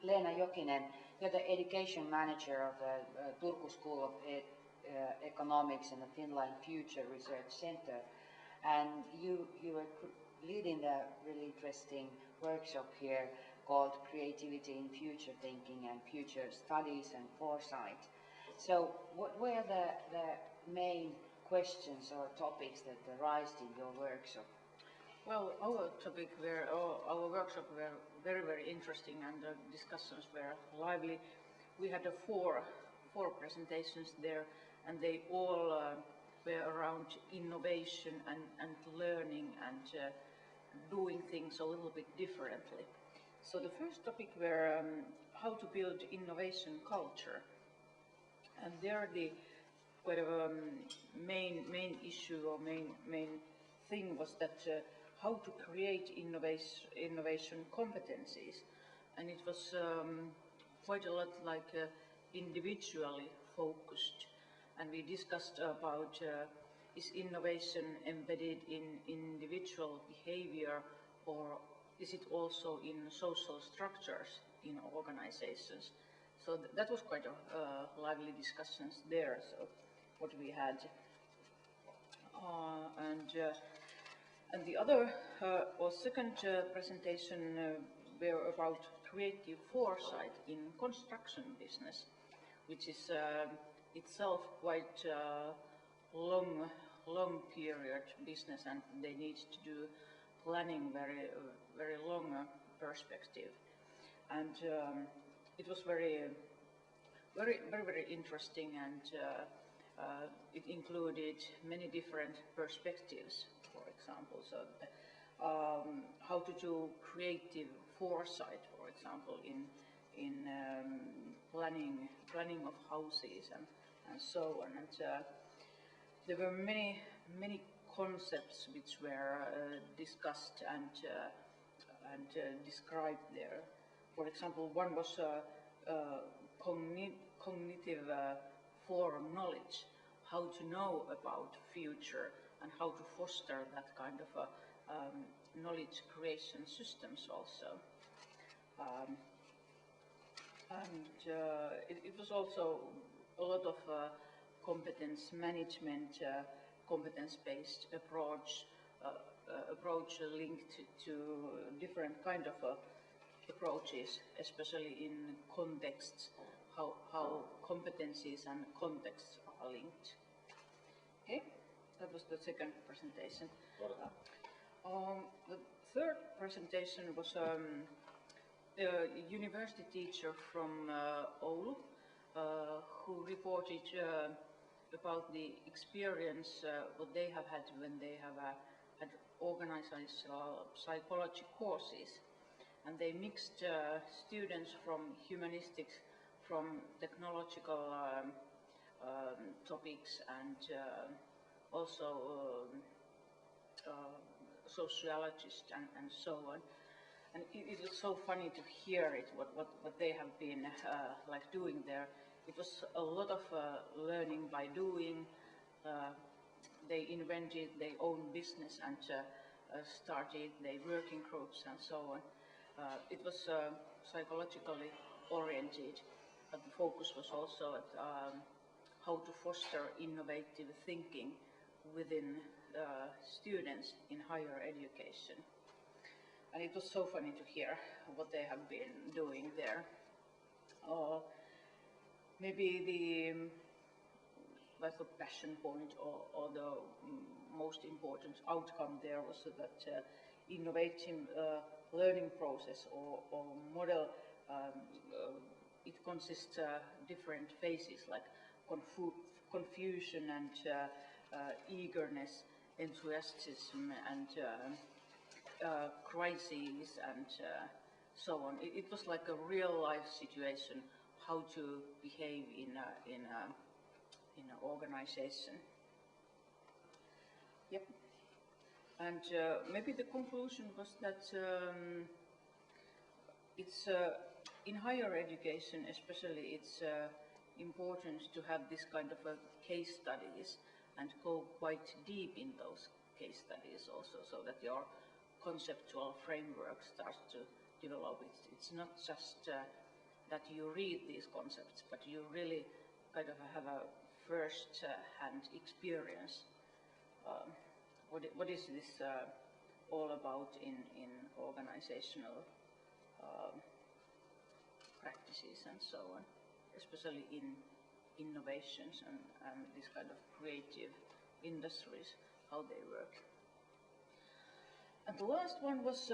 Leena Jokinen, you're the Education Manager of the Turku School of Economics and the Finland Future Research Center. And you were leading a really interesting workshop here called Creativity in Future Thinking and Future Studies and Foresight. So what were the main questions or topics that arose in your workshop? Well, our workshop were very, very interesting, and the discussions were lively. We had four presentations there, and they all were around innovation and learning and doing things a little bit differently. So the first topic were how to build innovation culture, and there the main issue or main thing was that how to create innovation competencies, and it was quite a lot like individually focused, and we discussed about is innovation embedded in individual behavior, or is it also in social structures in organizations? So that was quite a lively discussions there. So what we had, and the other or second presentation were about creative foresight in construction business, which is itself quite long period business, and they need to do planning very long perspective, and it was very interesting, and it included many different perspectives. For example, so how to do creative foresight, for example, in planning of houses and so on. And there were many concepts which were discussed and described there. For example, one was cognitive forum knowledge, how to know about future and how to foster that kind of knowledge creation systems also. It was also a lot of competence management, competence-based approach linked to different kind of approaches, especially in contexts, how competencies and contexts are linked. Okay, that was the second presentation. The third presentation was a university teacher from Oulu who reported about the experience what they have had when they have had organizational psychology courses, and they mixed students from humanistics, from technological topics, and also sociologists and so on. And it was so funny to hear it, what they have been like doing there. It was a lot of learning by doing. They invented their own business and started their working groups and so on. It was psychologically oriented, but the focus was also at how to foster innovative thinking within students in higher education. And it was so funny to hear what they have been doing there. Maybe the like the passion point or the most important outcome there was that innovative learning process or model, it consists different phases like confusion and eagerness, enthusiasm and crises and so on. It was like a real life situation, how to behave in an organization. Yep. And maybe the conclusion was that it's in higher education, especially, it's important to have this kind of case studies and go quite deep in those case studies also, so that your conceptual framework starts to develop. It's not just that you read these concepts, but you really kind of have a first-hand experience. What is this all about in organizational practices and so on, especially in innovations and this kind of creative industries, how they work. And the last one was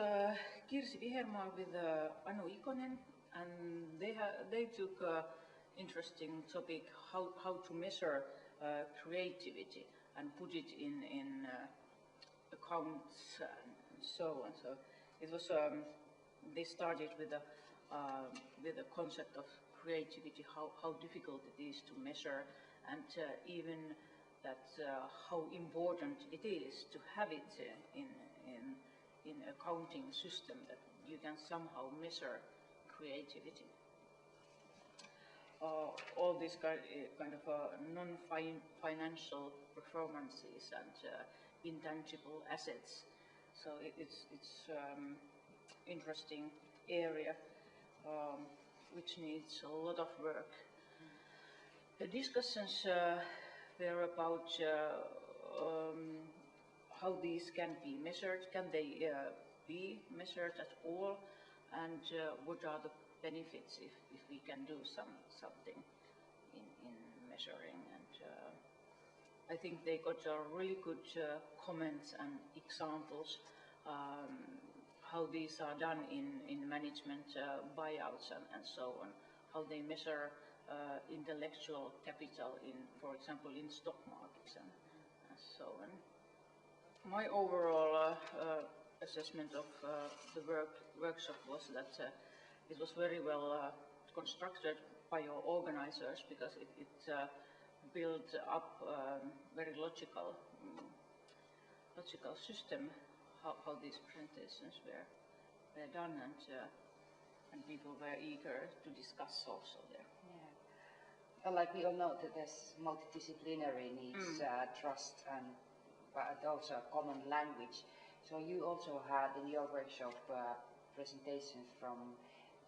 Kirsi Vihermaa with Anu Ikonen, and they took interesting topic, how to measure creativity and put it in accounts and so on. So it was they started with the concept of creativity, how difficult it is to measure, and even that how important it is to have it in accounting system, that you can somehow measure creativity. All these kind of non-financial performances and intangible assets. So it's interesting area which needs a lot of work. The discussions were about how these can be measured, can they be measured at all, and what are the benefits if we can do something in measuring. And I think they got really good comments and examples how these are done in management buyouts and so on, how they measure intellectual capital in, for example, in stock markets and so on. My overall assessment of the workshop was that it was very well constructed by your organizers, because it built up very logical system how these presentations were done, and people were eager to discuss also there. Yeah. But like we all know that there's multidisciplinary needs, trust, but also a common language. So you also had in your workshop presentations from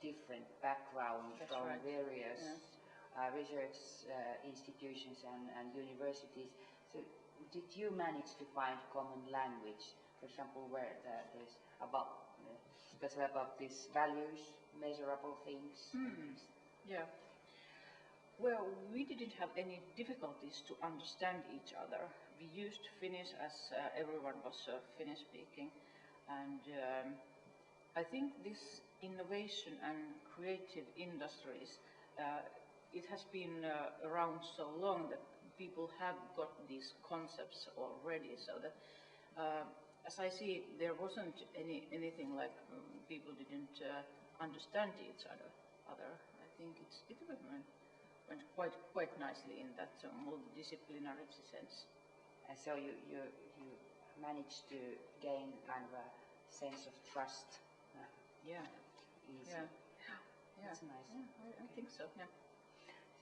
different backgrounds, from various research institutions and universities. So did you manage to find common language, for example, where there's about, especially about these values, measurable things? Yeah. Well, we didn't have any difficulties to understand each other. We used Finnish as everyone was Finnish speaking, and I think this innovation and creative industries, it has been around so long that people have got these concepts already, so that as I see it, there wasn't anything like people didn't understand each other. I think it went quite nicely in that multidisciplinary sense. And so you managed to gain kind of a sense of trust. Yeah. Easy. Yeah. That's nice. Yeah, I think so. Yeah.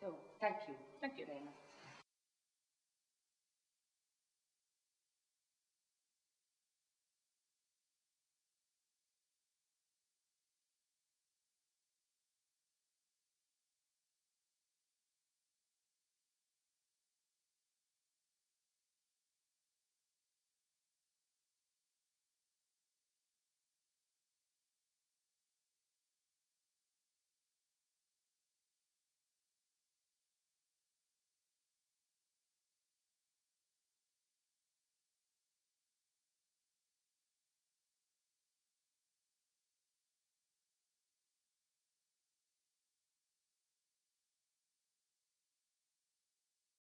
So thank you. Thank you. Leena.